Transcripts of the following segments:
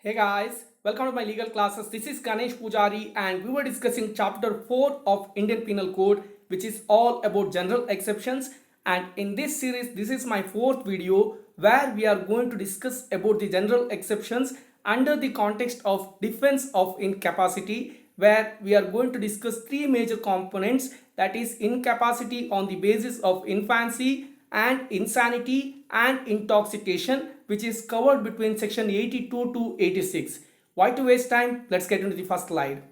Hey guys, welcome to my legal classes. This is Ganesh Pujari and we were discussing chapter 4 of Indian Penal Code, which is all about general exceptions. And in this series, this is my fourth video where we are going to discuss about the general exceptions under the context of defense of incapacity, where we are going to discuss three major components, that is incapacity on the basis of infancy and insanity and intoxication, which is covered between section 82 to 86. Why to waste time? Let's get into the first slide.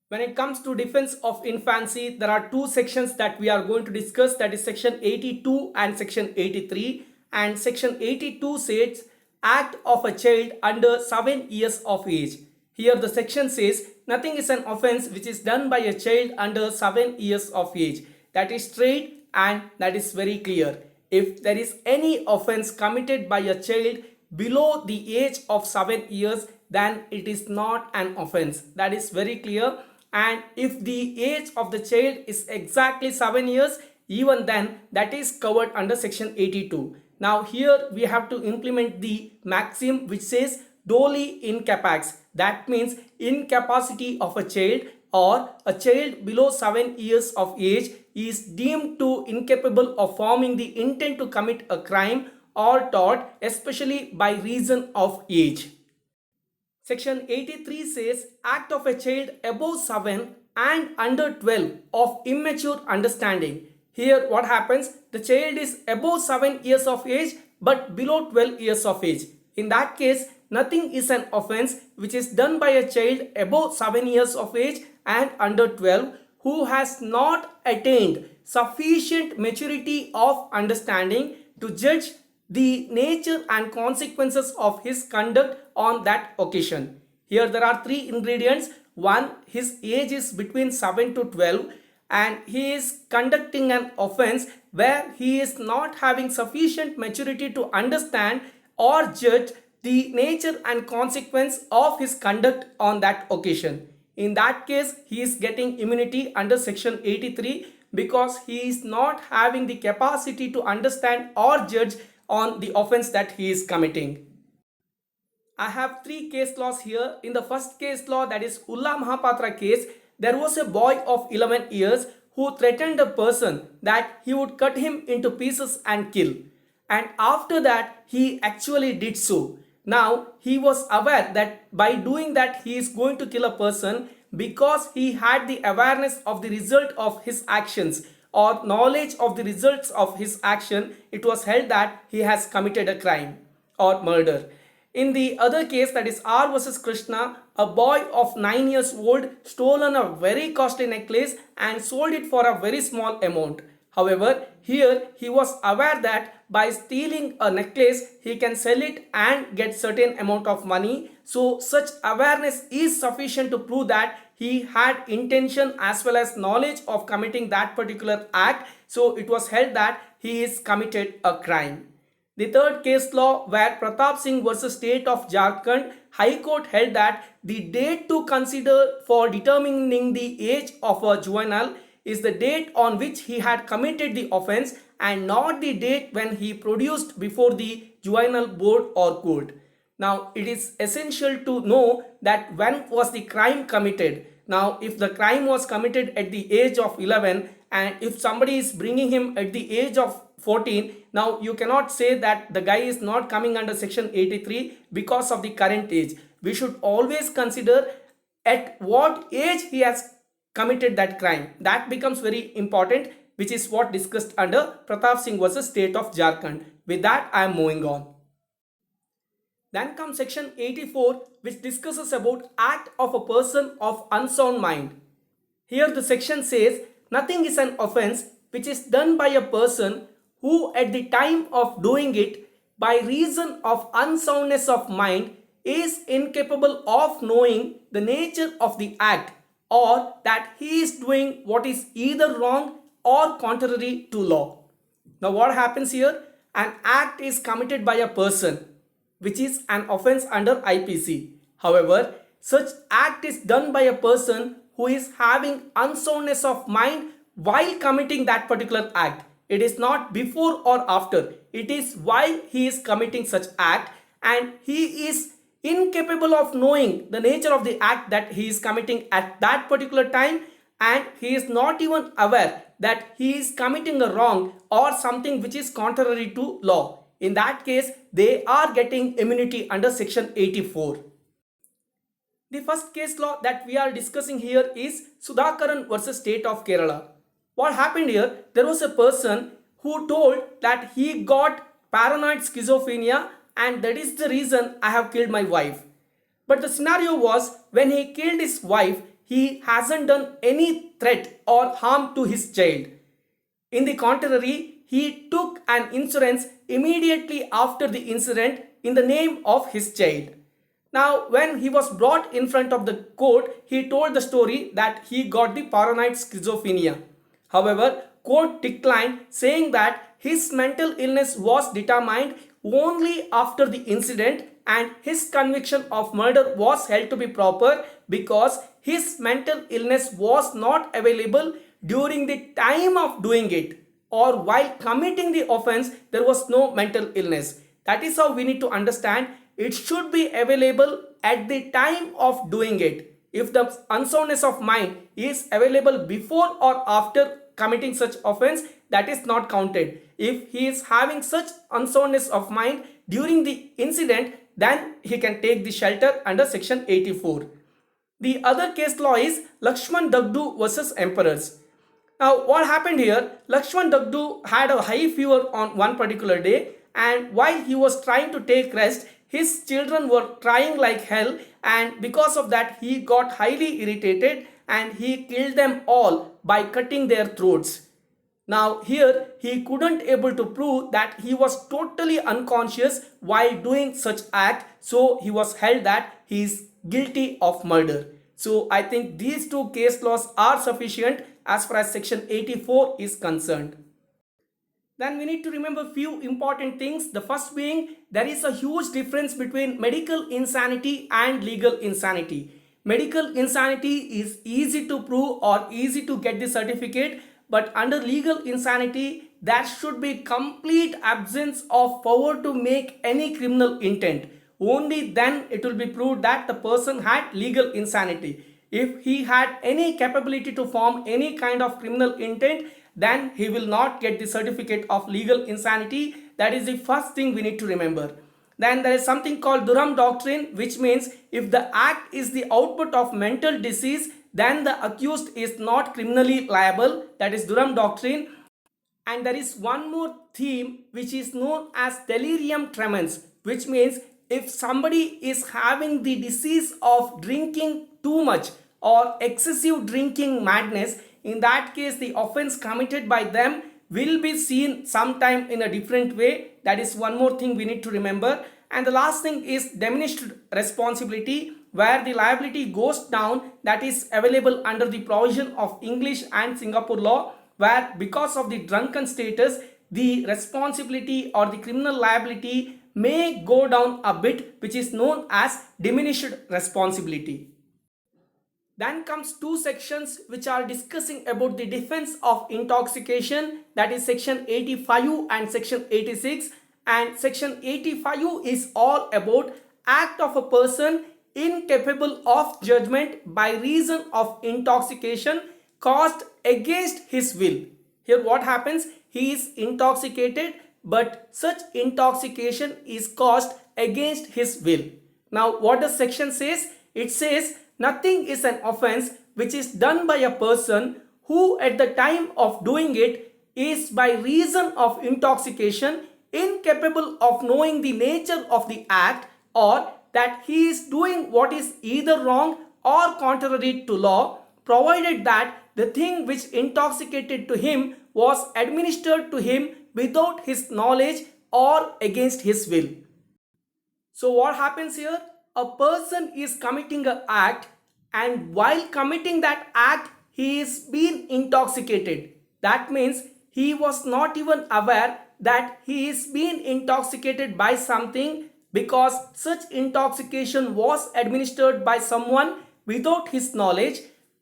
When it comes to defense of infancy, there are two sections that we are going to discuss, that is section 82 and section 83. And section 82 says act of a child under 7 years of age. Here the section says nothing is an offense which is done by a child under 7 years of age. That is straight and that is very clear. If there is any offense committed by a child below the age of 7 years, then it is not an offense. That is very clear. And if the age of the child is exactly 7 years, even then that is covered under section 82. Now here we have to implement the maxim which says doli incapax. That means incapacity of a child or a child below 7 years of age is deemed to incapable of forming the intent to commit a crime or tort, especially by reason of age. Section 83 says act of a child above 7 and under 12 of immature understanding. Here what happens? The child is above 7 years of age but below 12 years of age. In that case, nothing is an offense which is done by a child above 7 years of age and under 12 who has not attained sufficient maturity of understanding to judge the nature and consequences of his conduct on that occasion. Here there are three ingredients. One, his age is between 7 to 12 and he is conducting an offense where he is not having sufficient maturity to understand or judge the nature and consequence of his conduct on that occasion. In that case, he is getting immunity under section 83 because he is not having the capacity to understand or judge on the offense that he is committing. I have three case laws here. In the first case law, that is Ulla Mahapatra case, there was a boy of 11 years who threatened a person that he would cut him into pieces and kill. And after that, he actually did so. Now, he was aware that by doing that, he is going to kill a person because he had the awareness of the result of his actions or knowledge of the results of his action. It was held that he has committed a crime or murder. In the other case, that is R versus Krishna, a boy of 9 years old stolen a very costly necklace and sold it for a very small amount. However, here he was aware that by stealing a necklace, he can sell it and get certain amount of money. So such awareness is sufficient to prove that he had intention as well as knowledge of committing that particular act. So it was held that he is committed a crime. The third case law, where Pratap Singh versus State of Jharkhand, High Court held that the date to consider for determining the age of a juvenile is the date on which he had committed the offense and not the date when he produced before the juvenile board or court. Now, it is essential to know that when was the crime committed. Now, if the crime was committed at the age of 11 and if somebody is bringing him at the age of 14, now you cannot say that the guy is not coming under section 83 because of the current age. We should always consider at what age he has committed that crime. That becomes very important, which is what discussed under Pratap Singh versus State of Jharkhand. With that, I am moving on. Then comes section 84, which discusses about act of a person of unsound mind. Here the section says nothing is an offense which is done by a person who at the time of doing it by reason of unsoundness of mind is incapable of knowing the nature of the act or that he is doing what is either wrong or contrary to law. Now what happens here? An act is committed by a person which is an offense under IPC. However, such act is done by a person who is having unsoundness of mind while committing that particular act. It is not before or after. It is while he is committing such act and he is incapable of knowing the nature of the act that he is committing at that particular time, and he is not even aware that he is committing a wrong or something which is contrary to law. In that case, they are getting immunity under section 84. The first case law that we are discussing here is Sudhakaran versus State of Kerala. What happened here? There was a person who told that he got paranoid schizophrenia and that is the reason I have killed my wife. But the scenario was, when he killed his wife, he hasn't done any threat or harm to his child. In the contrary, he took an insurance immediately after the incident in the name of his child. Now, when he was brought in front of the court, he told the story that he got the paranoid schizophrenia. However, court declined, saying that his mental illness was determined only after the incident and his conviction of murder was held to be proper because his mental illness was not available during the time of doing it, or while committing the offense there was no mental illness. That is how we need to understand. It should be available at the time of doing it. If the unsoundness of mind is available before or after committing such offense, that is not counted. If he is having such unsoundness of mind during the incident, then he can take the shelter under section 84. The other case law is Lakshman Dagdu versus Emperors. Now what happened here? Lakshman Dagdu had a high fever on one particular day, and while he was trying to take rest, his children were crying like hell, and because of that he got highly irritated and he killed them all by cutting their throats. Now here he couldn't able to prove that he was totally unconscious while doing such act, so he was held that he is guilty of murder. So I think these two case laws are sufficient as far as section 84 is concerned. Then we need to remember few important things. The first being, there is a huge difference between medical insanity and legal insanity. Medical insanity is easy to prove or easy to get the certificate, but under legal insanity there should be complete absence of power to make any criminal intent. Only then it will be proved that the person had legal insanity. If he had any capability to form any kind of criminal intent, then he will not get the certificate of legal insanity. That is the first thing we need to remember. Then there is something called Durham doctrine, which means if the act is the output of mental disease, then the accused is not criminally liable. That is Durham doctrine. And there is one more theme which is known as delirium tremens, which means if somebody is having the disease of drinking too much or excessive drinking madness, in that case the offense committed by them will be seen sometime in a different way. That is one more thing we need to remember. And the last thing is diminished responsibility, where the liability goes down, that is available under the provision of English and Singapore law, where because of the drunken status the responsibility or the criminal liability may go down a bit, which is known as diminished responsibility. Then comes two sections which are discussing about the defense of intoxication, that is section 85 and section 86. And section 85 is all about act of a person incapable of judgment by reason of intoxication caused against his will. Here what happens? He is intoxicated, but such intoxication is caused against his will. Now what the section says? It says nothing is an offense which is done by a person who at the time of doing it is by reason of intoxication incapable of knowing the nature of the act, or that he is doing what is either wrong or contrary to law, provided that the thing which intoxicated to him was administered to him without his knowledge or against his will. So what happens here? A person is committing an act, and while committing that act he is being intoxicated. That means he was not even aware that he is being intoxicated by something, because such intoxication was administered by someone without his knowledge,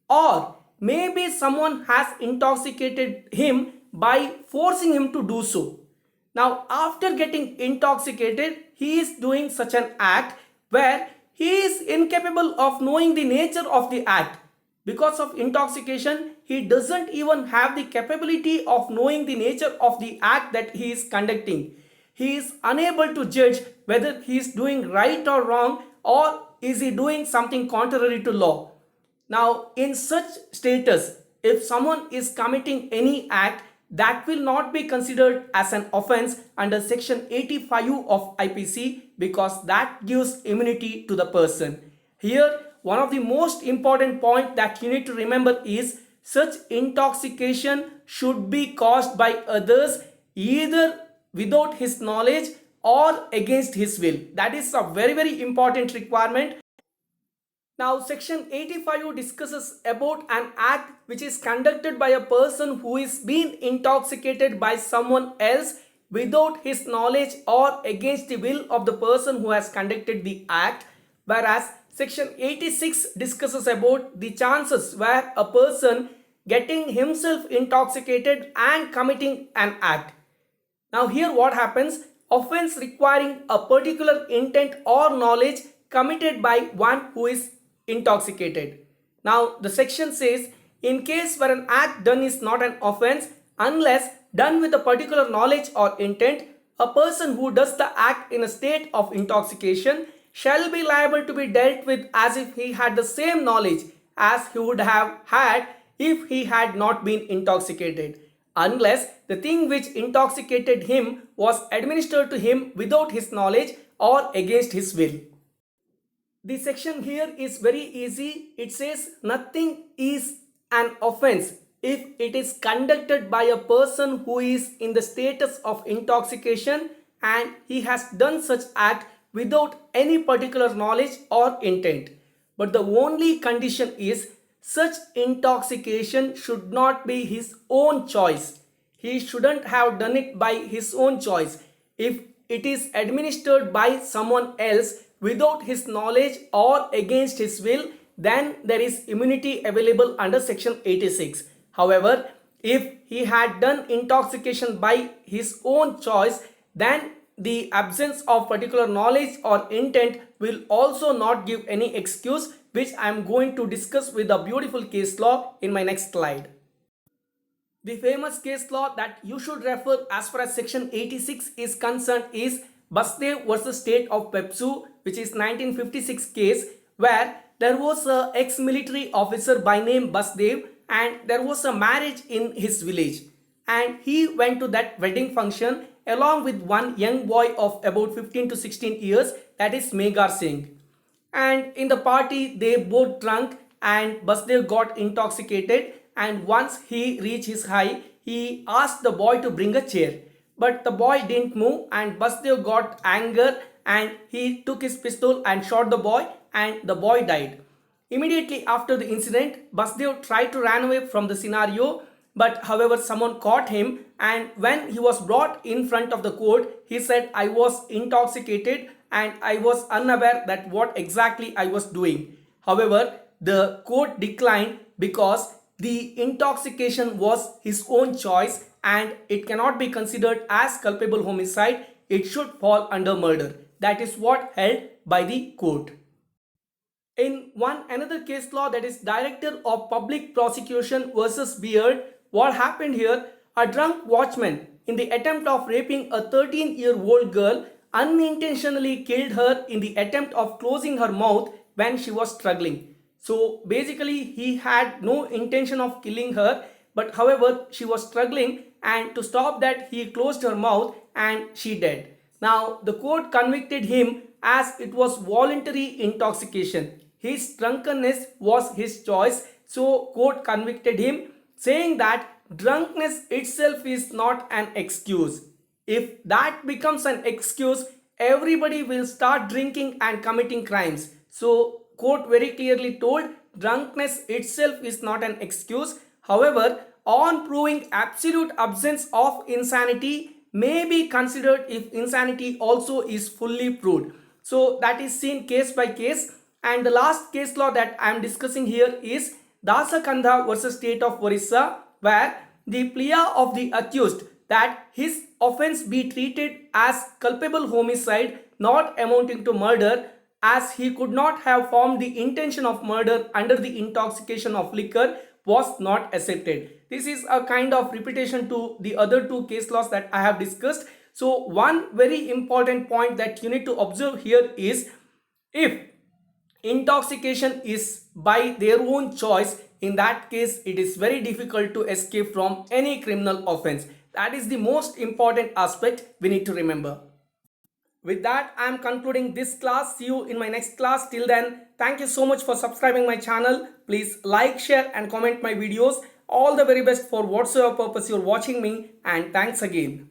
or maybe someone has intoxicated him by forcing him to do so. Now after getting intoxicated he is doing such an act where he is incapable of knowing the nature of the act. Because of intoxication, he doesn't even have the capability of knowing the nature of the act that he is conducting. He is unable to judge whether he is doing right or wrong, or is he doing something contrary to law. Now, in such status, if someone is committing any act, that will not be considered as an offense under section 85 of IPC, because that gives immunity to the person. Here, one of the most important point that you need to remember is such intoxication should be caused by others, either without his knowledge or against his will. That is a very important requirement. Now, section 85 discusses about an act which is conducted by a person who is being intoxicated by someone else without his knowledge or against the will of the person who has conducted the act, whereas section 86 discusses about the chances where a person getting himself intoxicated and committing an act. Now here what happens, offense requiring a particular intent or knowledge committed by one who is intoxicated. Now the section says, in case where an act done is not an offense unless done with a particular knowledge or intent, a person who does the act in a state of intoxication shall be liable to be dealt with as if he had the same knowledge as he would have had if he had not been intoxicated, unless the thing which intoxicated him was administered to him without his knowledge or against his will. The section here is very easy. It says nothing is an offense if it is conducted by a person who is in the status of intoxication and he has done such act without any particular knowledge or intent. But the only condition is such intoxication should not be his own choice. He shouldn't have done it by his own choice. If it is administered by someone else without his knowledge or against his will, then there is immunity available under section 86. However, if he had done intoxication by his own choice, then the absence of particular knowledge or intent will also not give any excuse, which I am going to discuss with a beautiful case law in my next slide. The famous case law that you should refer as far as section 86 is concerned is Basdev versus State of Pepsu, which is 1956 case, where there was a ex-military officer by name Basdev and there was a marriage in his village, and he went to that wedding function along with one young boy of about 15 to 16 years, that is Meghar Singh. And in the party they both drunk and Basdev got intoxicated, and once he reached his high, he asked the boy to bring a chair. But the boy didn't move and Basdev got anger and he took his pistol and shot the boy, and the boy died. Immediately after the incident, Basdev tried to run away from the scenario, but however someone caught him, and when he was brought in front of the court, he said, I was intoxicated and I was unaware that what exactly I was doing. However, the court declined because the intoxication was his own choice and it cannot be considered as culpable homicide. It should fall under murder. That is what held by the court. In one another case law, that is Director of Public Prosecution versus Beard, what happened here? A drunk watchman, in the attempt of raping a 13-year-old girl, unintentionally killed her in the attempt of closing her mouth when she was struggling. So basically he had no intention of killing her, but however she was struggling, and to stop that he closed her mouth and she died. Now the court convicted him as it was voluntary intoxication. His drunkenness was his choice, so court convicted him, saying that drunkenness itself is not an excuse. If that becomes an excuse, everybody will start drinking and committing crimes. So court very clearly told drunkenness itself is not an excuse. However, on proving absolute absence of insanity may be considered if insanity also is fully proved. So that is seen case by case. And the last case law that I am discussing here is Dasakandha versus State of Orissa, where the plea of the accused that his offense be treated as culpable homicide not amounting to murder as he could not have formed the intention of murder under the intoxication of liquor was not accepted. This is a kind of repetition to the other two case laws that I have discussed. So one very important point that you need to observe here is, if intoxication is by their own choice, in that case it is very difficult to escape from any criminal offense. That is the most important aspect we need to remember. With that, I am concluding this class. See you in my next class. Till then, thank you so much for subscribing my channel. Please like, share and comment my videos. All the very best for whatsoever purpose you're watching me, and thanks again.